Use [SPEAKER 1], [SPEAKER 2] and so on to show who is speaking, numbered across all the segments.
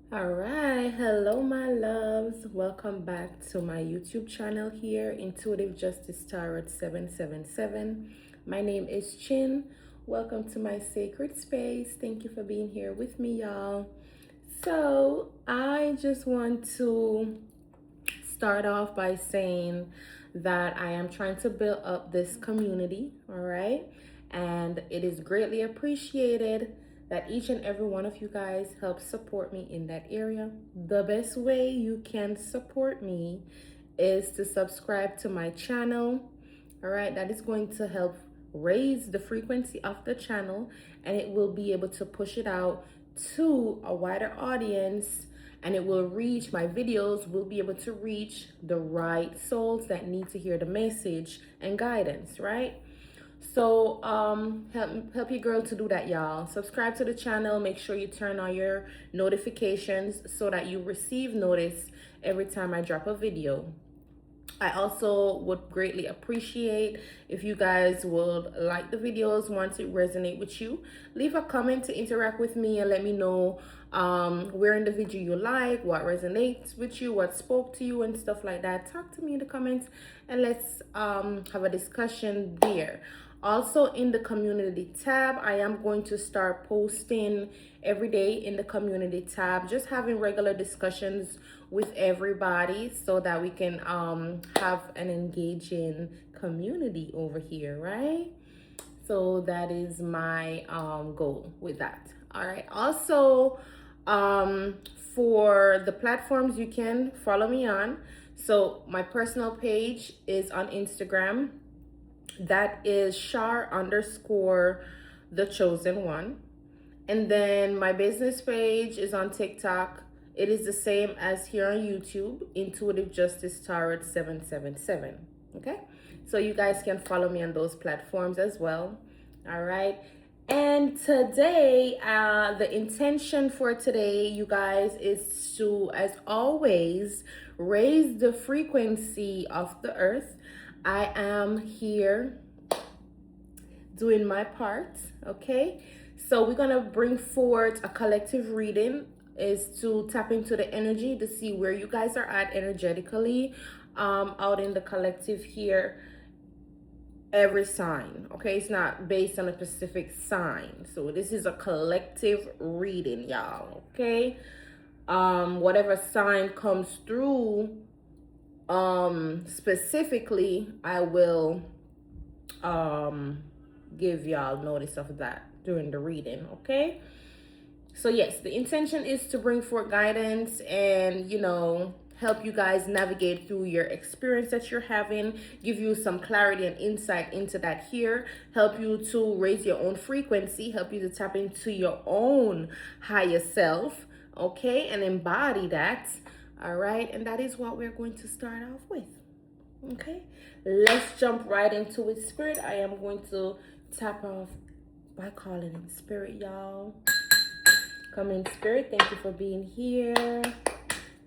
[SPEAKER 1] All right, hello my loves. Welcome back to my YouTube channel here, Intuitive Justice Tarot 777. My name is Chin. Welcome to my sacred space. Thank you for being here with me, y'all. So, I just want to start off by saying that I am trying to build up this community, all right? And it is greatly appreciated that each and every one of you guys help support me in that area. The best way you can support me is to subscribe to my channel, all right? That is going to help raise the frequency of the channel, and it will be able to push it out to a wider audience, and it will reach, my videos will be able to reach the right souls that need to hear the message and guidance, right? So help your girl to do that, y'all. Subscribe to the channel. Make sure you turn on your notifications so that you receive notice every time I drop a video. I also would greatly appreciate if you guys would like the videos once it resonate with you. Leave a comment to interact with me and let me know where in the video you like, what resonates with you, what spoke to you and stuff like that. Talk to me in the comments and let's have a discussion there. Also in the community tab, I am going to start posting every day in the community tab, just having regular discussions with everybody so that we can have an engaging community over here, right? So that is my goal with that. All right. Also, for the platforms you can follow me on. So my personal page is on Instagram. That is Shar underscore the chosen one. And then my business page is on TikTok. It is the same as here on YouTube, Intuitive Justice Tarot 777. Okay? So you guys can follow me on those platforms as well. All right. And today, the intention for today, you guys, is to, as always, raise the frequency of the earth. I am here doing my part, okay? So we're gonna bring forth a collective reading, is to tap into the energy to see where you guys are at energetically out in the collective here. Every sign, okay? It's not based on a specific sign. So this is a collective reading, y'all, okay? Whatever sign comes through specifically, I will give y'all notice of that during the reading, okay? So yes, the intention is to bring forth guidance and, help you guys navigate through your experience that you're having, give you some clarity and insight into that here, help you to raise your own frequency, help you to tap into your own higher self, okay, and embody that. All right, and that is what we're going to start off with. Okay, let's jump right into it. Spirit, I am going to tap off by calling in spirit, y'all. Come in, spirit. Thank you for being here.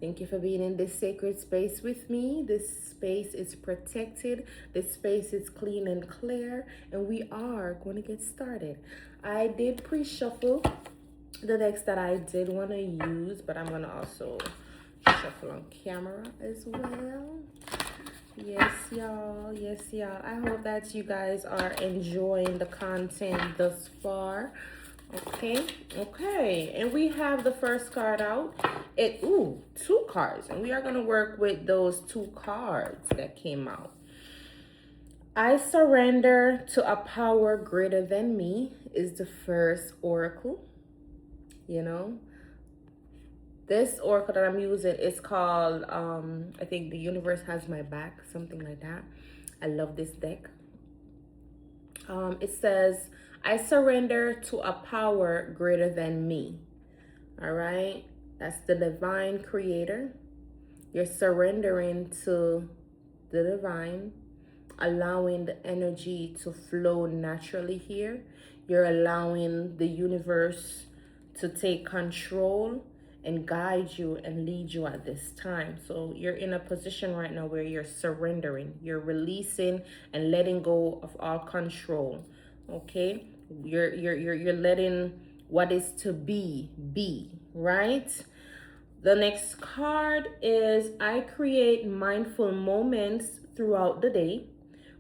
[SPEAKER 1] Thank you for being in this sacred space with me. This space is protected. This space is clean and clear. And we are going to get started. I did pre-shuffle the decks that I did want to use, but I'm going to also shuffle on camera as well. Yes, y'all. Yes, y'all. I hope that you guys are enjoying the content thus far. Okay, and we have the first card out. Two cards, and we are going to work with those two cards that came out. I surrender to a power greater than me is the first oracle. This oracle that I'm using is called I think the universe has my back, something like that. I love this deck. It says, I surrender to a power greater than me. All right. That's the divine creator. You're surrendering to the divine, allowing the energy to flow naturally here. You're allowing the universe to take control and guide you and lead you at this time. So you're in a position right now where you're surrendering, you're releasing and letting go of all control. Okay, you're letting what is to be, right? The next card is I create mindful moments throughout the day,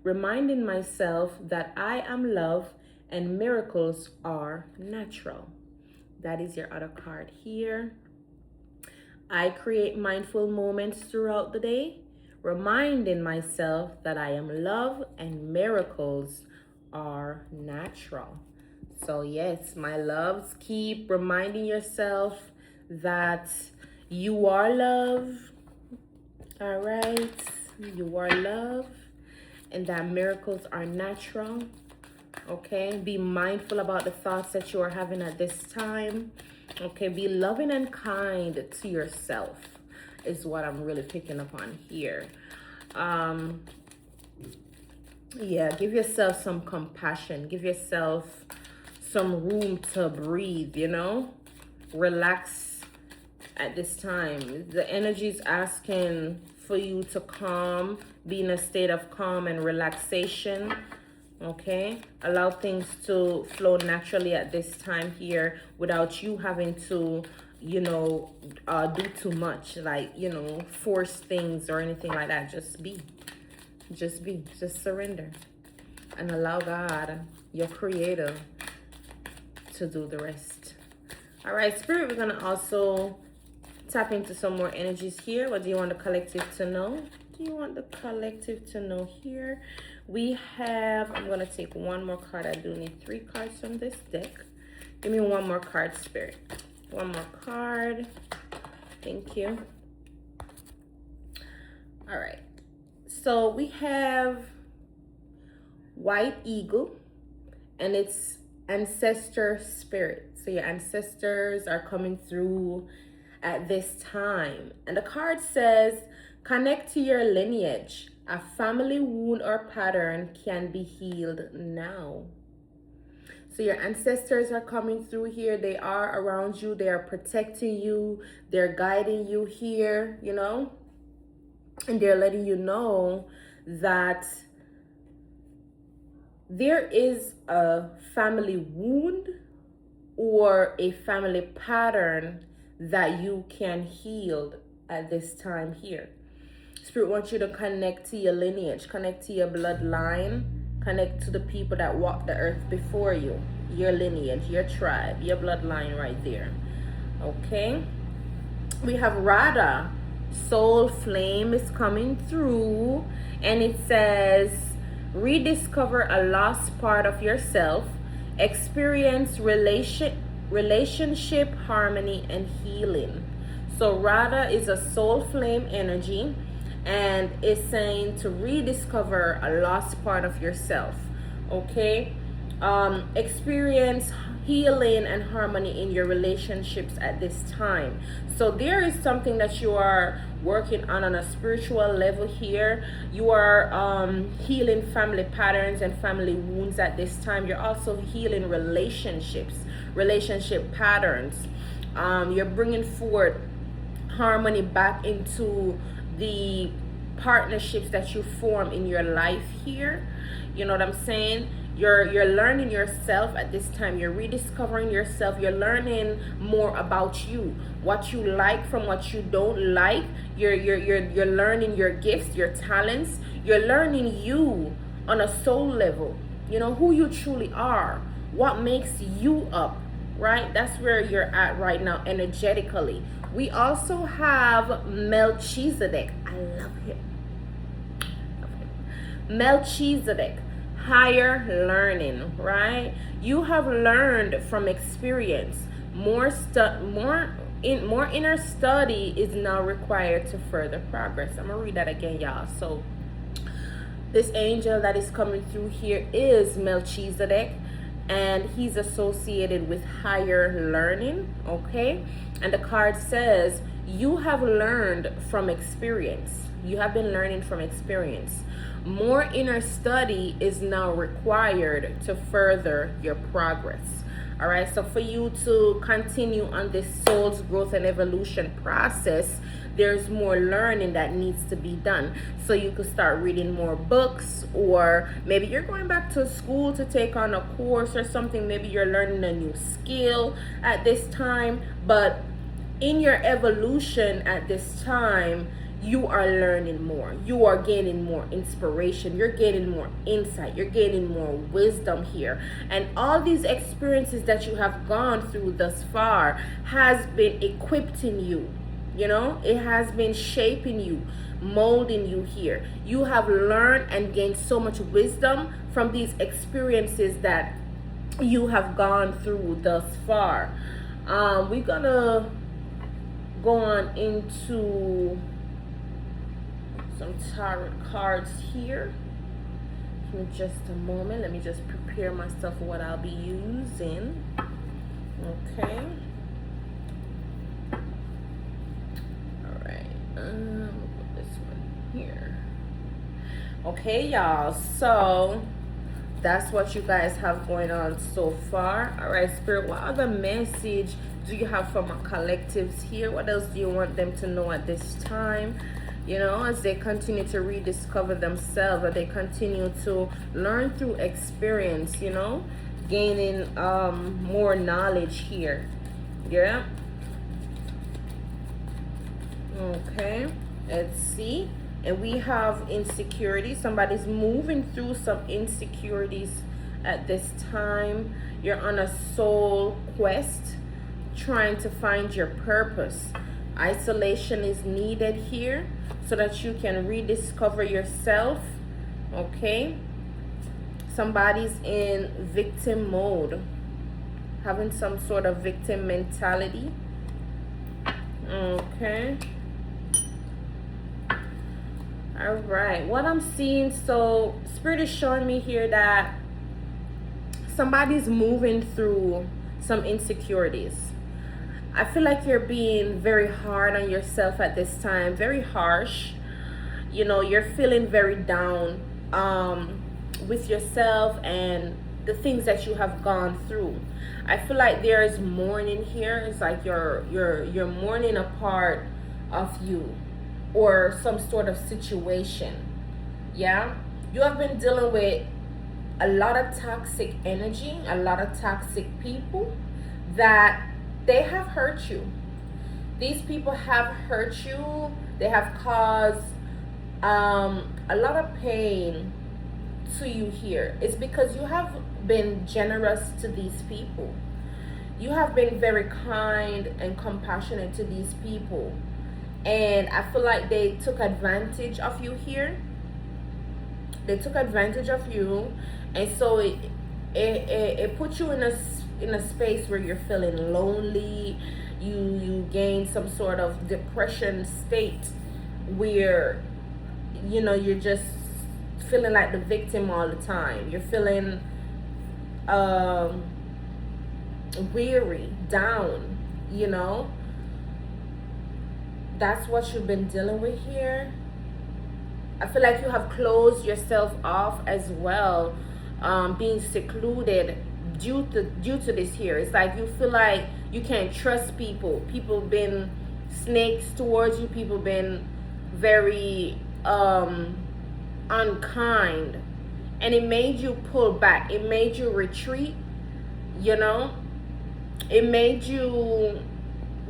[SPEAKER 1] reminding myself that I am love and miracles are natural. That is your other card here. I create mindful moments throughout the day, reminding myself that I am love and miracles are natural. So, yes, my loves, keep reminding yourself that you are love. All right, you are love, and that miracles are natural. Okay, be mindful about the thoughts that you are having at this time. Okay, be loving and kind to yourself is what I'm really picking up on here. Yeah, give yourself some compassion. Give yourself some room to breathe, you know? Relax at this time. The energy is asking for you to calm, be in a state of calm and relaxation. Okay, allow things to flow naturally at this time here without you having to, do too much, like, force things or anything like that. Just be, just surrender and allow God, your creator, to do the rest. All right, Spirit, we're going to also tap into some more energies here. What do you want the collective to know? Do you want the collective to know here? We have, I'm going to take one more card. I do need 3 cards from this deck. Give me one more card, Spirit. One more card. Thank you. All right. So we have White Eagle, and it's ancestor spirit. So your ancestors are coming through at this time. And the card says, connect to your lineage. A family wound or pattern can be healed now. So your ancestors are coming through here. They are around you. They are protecting you. They're guiding you here, and they're letting you know that there is a family wound or a family pattern that you can heal at this time here. Spirit wants you to connect to your lineage, connect to your bloodline, connect to the people that walked the earth before you, your lineage, your tribe, your bloodline right there. Okay? We have Radha, soul flame is coming through, and it says, rediscover a lost part of yourself, experience relationship harmony and healing. So Radha is a soul flame energy, and it's saying to rediscover a lost part of yourself. Okay, experience healing and harmony in your relationships at this time. So there is something that you are working on a spiritual level here. You are healing family patterns and family wounds at this time. You're also healing relationship patterns. You're bringing forth harmony back into the partnerships that you form in your life here. You know what I'm saying? You're learning yourself at this time. You're rediscovering yourself. You're learning more about you, what you like from what you don't like. You're learning your gifts, your talents. You're learning you on a soul level. Who you truly are, what makes you up, right? That's where you're at right now energetically. We also have Melchizedek. I love him. Melchizedek, higher learning, right? You have learned from experience. More inner study is now required to further progress. I'm gonna read that again, y'all. So this angel that is coming through here is Melchizedek, and he's associated with higher learning. Okay, and the card says you have learned from experience. You have been learning from experience. More inner study is now required to further your progress. All right, so for you to continue on this soul's growth and evolution process, there's more learning that needs to be done. So you could start reading more books, or maybe you're going back to school to take on a course or something. Maybe you're learning a new skill at this time, but in your evolution at this time, you are learning more. You are gaining more inspiration. You're gaining more insight. You're gaining more wisdom here. And all these experiences that you have gone through thus far has been equipping you. You know, it has been shaping you, molding you here. You have learned and gained so much wisdom from these experiences that you have gone through thus far. We're gonna go on into some tarot cards here. Give me just a moment. Let me just prepare myself for what I'll be using. Okay. All right. We'll put this one here. Okay, y'all. So that's what you guys have going on so far. All right, Spirit, what other message do you have from our collectives here? What else do you want them to know at this time? You know, as they continue to rediscover themselves, or they continue to learn through experience, you know, gaining more knowledge here. Yeah. Okay, let's see. And we have insecurity. Somebody's moving through some insecurities at this time. You're on a soul quest, trying to find your purpose. Isolation is needed here so that you can rediscover yourself. Okay. Somebody's in victim mode, having some sort of victim mentality. Okay. All right, what I'm seeing, so Spirit is showing me here that somebody's moving through some insecurities. I feel like you're being very hard on yourself at this time, very harsh. You know, you're feeling very down with yourself and the things that you have gone through. I feel like there is mourning here. It's like you're mourning a part of you, or some sort of situation. Yeah, you have been dealing with a lot of toxic energy, a lot of toxic people that they have hurt you. These people have hurt you. They have caused a lot of pain to you here. It's because you have been generous to these people. You have been very kind and compassionate to these people. And I feel like they took advantage of you here. They took advantage of you, and so it puts you in a space where you're feeling lonely. You gain some sort of depression state where, you know, you're just feeling like the victim all the time. You're feeling weary, down, you know. That's what you've been dealing with here. I feel like you have closed yourself off as well, being secluded due to this here. It's like you feel like you can't trust people. People been snakes towards you. People been very unkind, and it made you pull back. It made you retreat. You know, it made you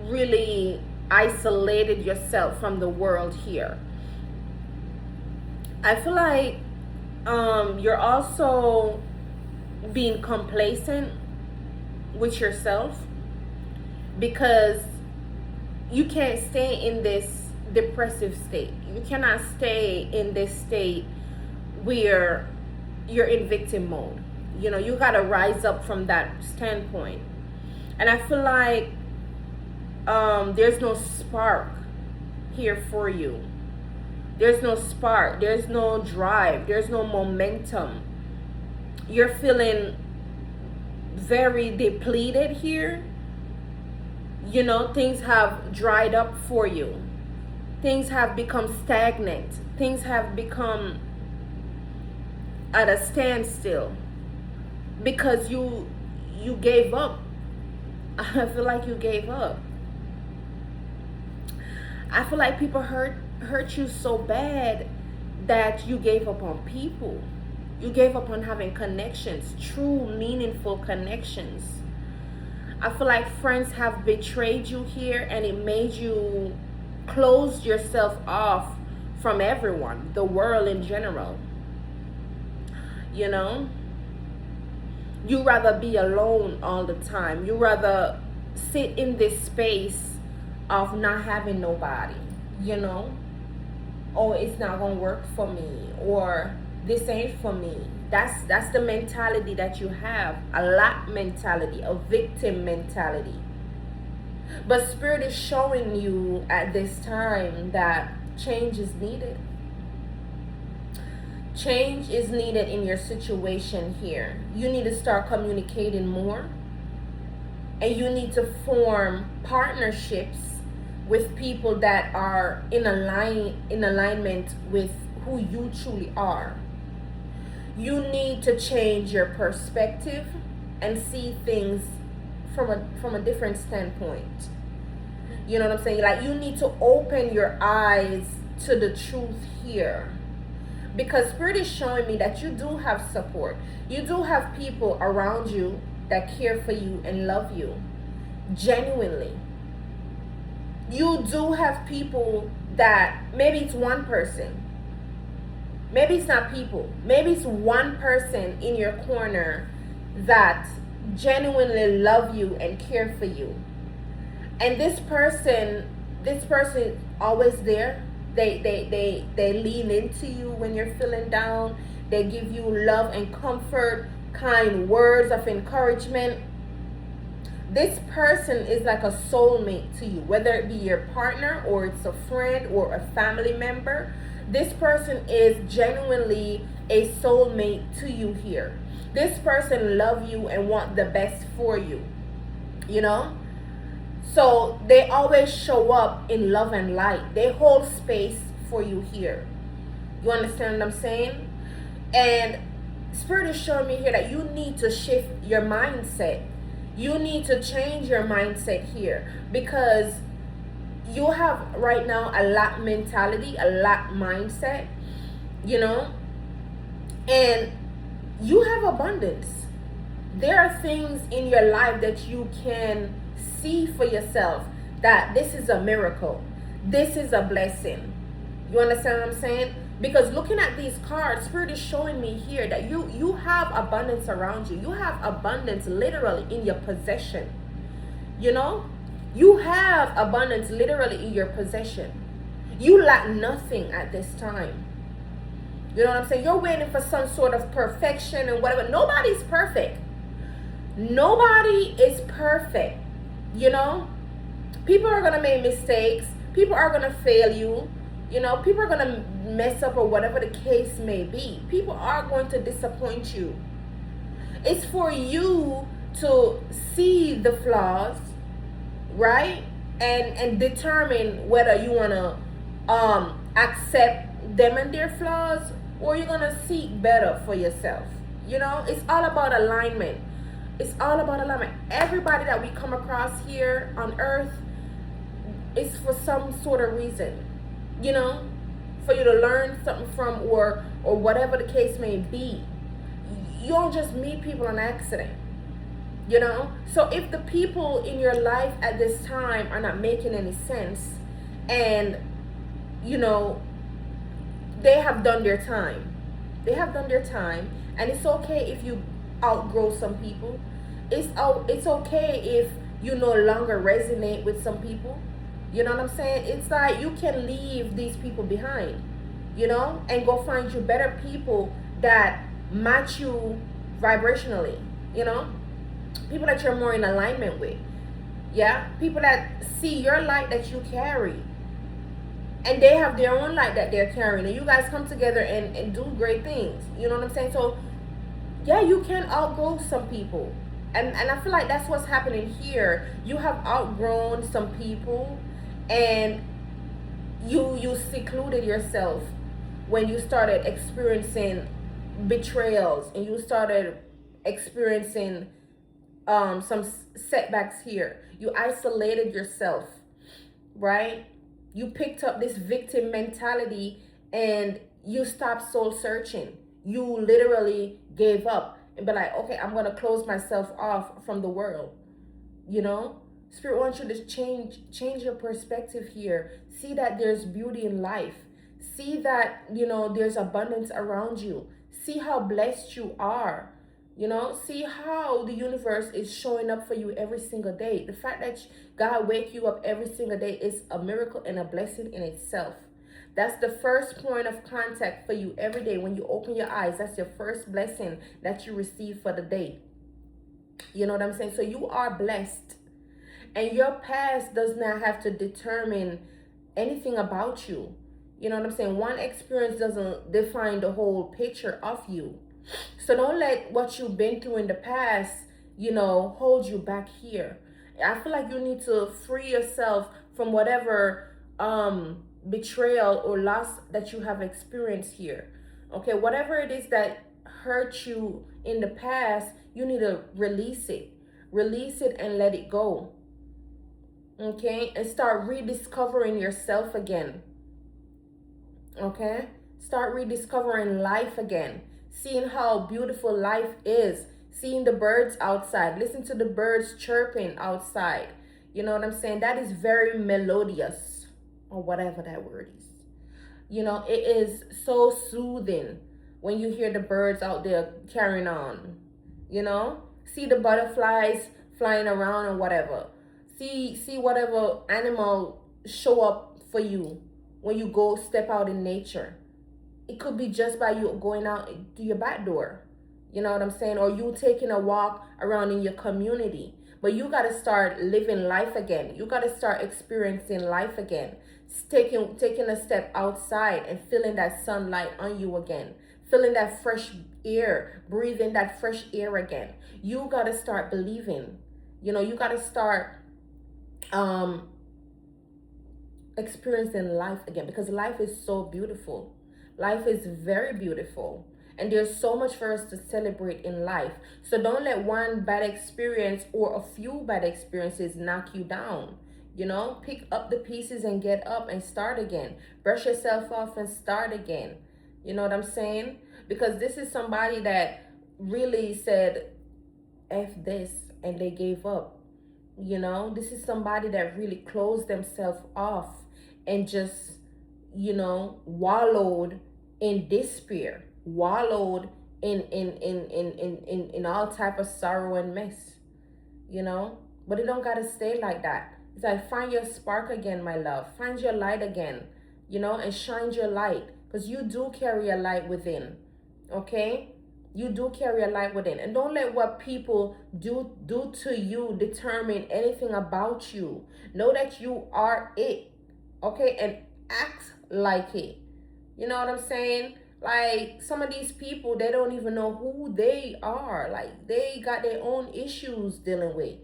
[SPEAKER 1] really isolated yourself from the world here. I feel like you're also being complacent with yourself, because you can't stay in this depressive state. You cannot stay in this state where you're in victim mode. You know, you got to rise up from that standpoint. And I feel like there's no spark here for you. There's no spark. There's no drive. There's no momentum. You're feeling very depleted here. You know, things have dried up for you. Things have become stagnant. Things have become at a standstill because you gave up. I feel like you gave up. I feel like people hurt you so bad that you gave up on people. You gave up on having connections, true, meaningful connections. I feel like friends have betrayed you here, and it made you close yourself off from everyone, the world in general. You know, you rather be alone all the time. You rather sit in this space of not having nobody, you know? Oh, it's not gonna work for me, or this ain't for me. That's the mentality that you have. A lot mentality, a victim mentality. But Spirit is showing you at this time that change is needed. Change is needed in your situation here. You need to start communicating more, and you need to form partnerships with people that are in alignment with who you truly are. You need to change your perspective and see things from a different standpoint. You know what I'm saying? Like, you need to open your eyes to the truth here. Because Spirit is showing me that you do have support. You do have people around you that care for you and love you genuinely. You do have people that, maybe it's one person, maybe it's not people, maybe it's one person in your corner that genuinely love you and care for you. And this person always there. They lean into you when you're feeling down. They give you love and comfort, kind words of encouragement. This person is like a soulmate to you, whether it be your partner or it's a friend or a family member. This person is genuinely a soulmate to you here. This person love you and want the best for you, you know? So they always show up in love and light. They hold space for you here. You understand what I'm saying? And Spirit is showing me here that you need to shift your mindset. You need to change your mindset here, because you have right now a lack mentality, a lack mindset, you know, and you have abundance. There are things in your life that you can see for yourself that this is a miracle. This is a blessing. You understand what I'm saying? Because looking at these cards, Spirit is showing me here that you have abundance around you. You have abundance literally in your possession. You know? You have abundance literally in your possession. You lack nothing at this time. You know what I'm saying? You're waiting for some sort of perfection and whatever. Nobody's perfect. Nobody is perfect. You know? People are going to make mistakes. People are going to fail you. You know, people are going to mess up or whatever the case may be. People are going to disappoint you. It's for you to see the flaws, right? And determine whether you want to accept them and their flaws, or you're going to seek better for yourself. You know, it's all about alignment. It's all about alignment. Everybody that we come across here on earth is for some sort of reason. You know, for you to learn something from, or whatever the case may be. You don't just meet people on accident, you know. So if the people in your life at this time are not making any sense, and you know, they have done their time, and it's okay if you outgrow some people. It's okay if you no longer resonate with some people. You know what I'm saying? It's like you can leave these people behind, you know, and go find you better people that match you vibrationally, you know, people that you're more in alignment with. Yeah, people that see your light that you carry, and they have their own light that they're carrying, and you guys come together and do great things. You know what I'm saying? So yeah, you can outgrow some people, and I feel like that's what's happening here. You have outgrown some people, and you secluded yourself when you started experiencing betrayals, and you started experiencing some setbacks here. You isolated yourself, right? You picked up this victim mentality, and you stopped soul searching. You literally gave up and be like, okay, I'm gonna close myself off from the world. You know, Spirit wants you to change your perspective here. See that there's beauty in life. See that, there's abundance around you. See how blessed you are. See how the universe is showing up for you every single day. The fact that God wake you up every single day is a miracle and a blessing in itself. That's the first point of contact for you every day. When you open your eyes, that's your first blessing that you receive for the day. You know what I'm saying? So you are blessed. And your past does not have to determine anything about you. You know what I'm saying? One experience doesn't define the whole picture of you. So don't let what you've been through in the past, hold you back here. I feel like you need to free yourself from whatever betrayal or loss that you have experienced here. Okay, whatever it is that hurt you in the past, you need to release it. Release it and let it go. Okay, and start rediscovering yourself again. Okay, start rediscovering life again. Seeing how beautiful life is. Seeing the birds outside. Listen to the birds chirping outside. You know what I'm saying? That is very melodious, or whatever that word is. It is so soothing when you hear the birds out there carrying on. See the butterflies flying around or whatever. See whatever animal show up for you when you go step out in nature. It could be just by you going out to your back door. You know what I'm saying? Or you taking a walk around in your community. But you got to start living life again. You got to start experiencing life again. Taking a step outside and feeling that sunlight on you again. Feeling that fresh air. Breathing that fresh air again. You got to start believing. You got to start experiencing life again, because life is so beautiful. Life is very beautiful, and there's so much for us to celebrate in life. So don't let one bad experience or a few bad experiences knock you down. Pick up the pieces and get up and start again. Brush yourself off and start again. You know what I'm saying? Because this is somebody that really said F this and they gave up. This is somebody that really closed themselves off and just, wallowed in despair, wallowed in all type of sorrow and mess, but it don't gotta stay like that. It's like, find your spark again, my love. Find your light again, and shine your light, because you do carry a light within. Okay, you do carry a light within. And don't let what people do to you determine anything about you. Know that you are it. Okay, and act like it. You know what I'm saying? Like, some of these people, they don't even know who they are. Like, they got their own issues dealing with.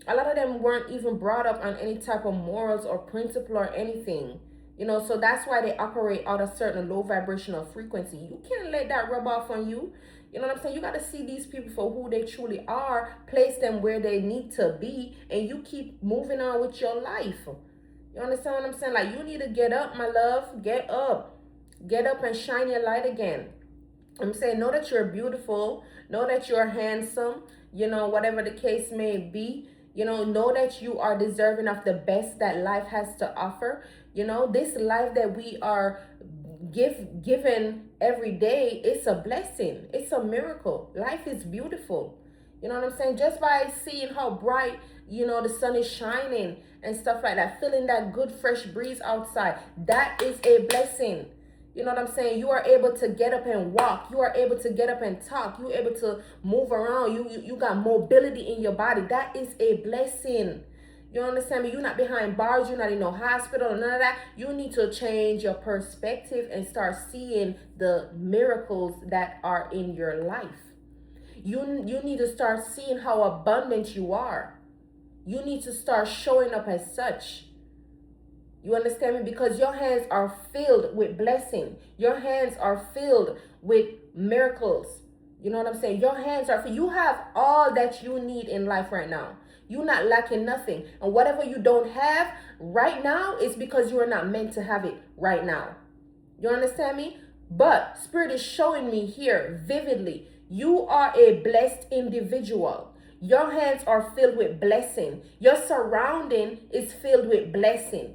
[SPEAKER 1] A lot of them weren't even brought up on any type of morals or principle or anything. So that's why they operate out a certain low vibrational frequency. You can't let that rub off on you. You know what I'm saying? You got to see these people for who they truly are, place them where they need to be, and you keep moving on with your life. You understand what I'm saying? Like, you need to get up, my love. Get up. Get up and shine your light again. I'm saying, know that you're beautiful. Know that you're handsome. Whatever the case may be. Know that you are deserving of the best that life has to offer. This life that we are given every day, it's a blessing. It's a miracle. Life is beautiful. You know what I'm saying? Just by seeing how bright, the sun is shining and stuff like that, feeling that good fresh breeze outside, that is a blessing. You know what I'm saying? You are able to get up and walk. You are able to get up and talk. You're able to move around. You got mobility in your body. That is a blessing. You understand me? You're not behind bars. You're not in no hospital or none of that. You need to change your perspective and start seeing the miracles that are in your life. You need to start seeing how abundant you are. You need to start showing up as such. You understand me? Because your hands are filled with blessing. Your hands are filled with miracles. You know what I'm saying? Your hands are filled. You have all that you need in life right now. You're not lacking nothing. And whatever you don't have right now is because you are not meant to have it right now. You understand me? But Spirit is showing me here vividly, you are a blessed individual. Your hands are filled with blessing. Your surrounding is filled with blessing.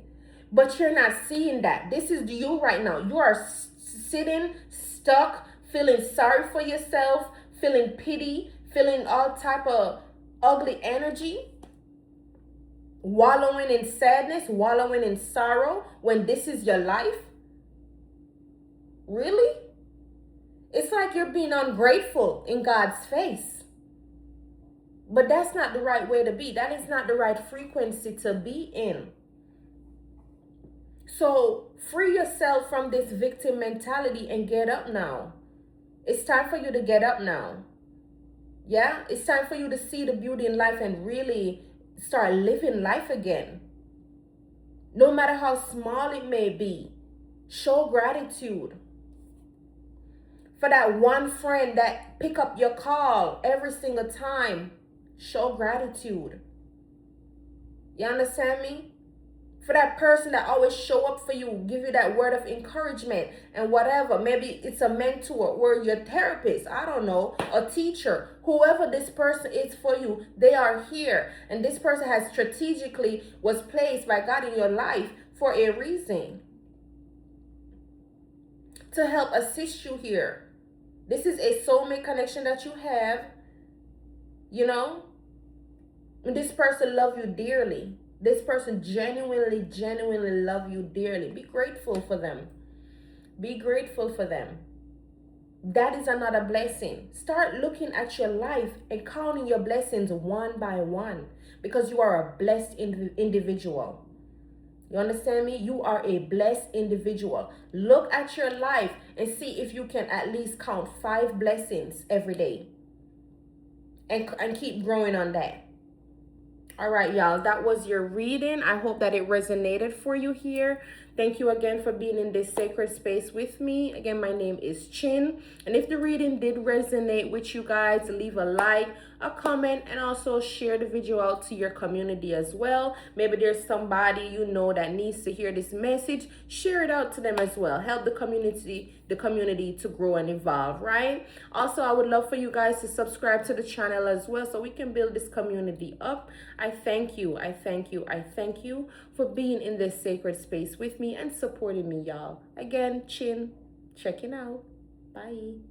[SPEAKER 1] But you're not seeing that. This is you right now. You are sitting stuck, feeling sorry for yourself, feeling pity, feeling all type of ugly energy, wallowing in sadness, wallowing in sorrow when this is your life. Really? It's like you're being ungrateful in God's face. But that's not the right way to be. That is not the right frequency to be in. So free yourself from this victim mentality and get up now. It's time for you to get up now. Yeah, it's time for you to see the beauty in life and really start living life again. No matter how small it may be, show gratitude. For that one friend that pick up your call every single time, show gratitude. You understand me? For that person that always show up for you, give you that word of encouragement and whatever. Maybe it's a mentor or your therapist, I don't know, a teacher. Whoever this person is for you, they are here. And this person has strategically was placed by God in your life for a reason. To help assist you here. This is a soulmate connection that you have. You know? And this person loves you dearly. This person genuinely love you dearly. Be grateful for them. Be grateful for them. That is another blessing. Start looking at your life and counting your blessings one by one, because you are a blessed individual. You understand me? You are a blessed individual. Look at your life and see if you can at least count 5 blessings every day. And keep growing on that. All right, y'all, that was your reading. I hope that it resonated for you here. Thank you again for being in this sacred space with me. Again, my name is Chin. And if the reading did resonate with you guys, leave a like, a comment, and also share the video out to your community as well. Maybe there's somebody you know that needs to hear this message. Share it out to them as well. Help the community to grow and evolve, right? Also, I would love for you guys to subscribe to the channel as well so we can build this community up. I thank you for being in this sacred space with me and supporting me, y'all. Again, Chin, checking out. Bye.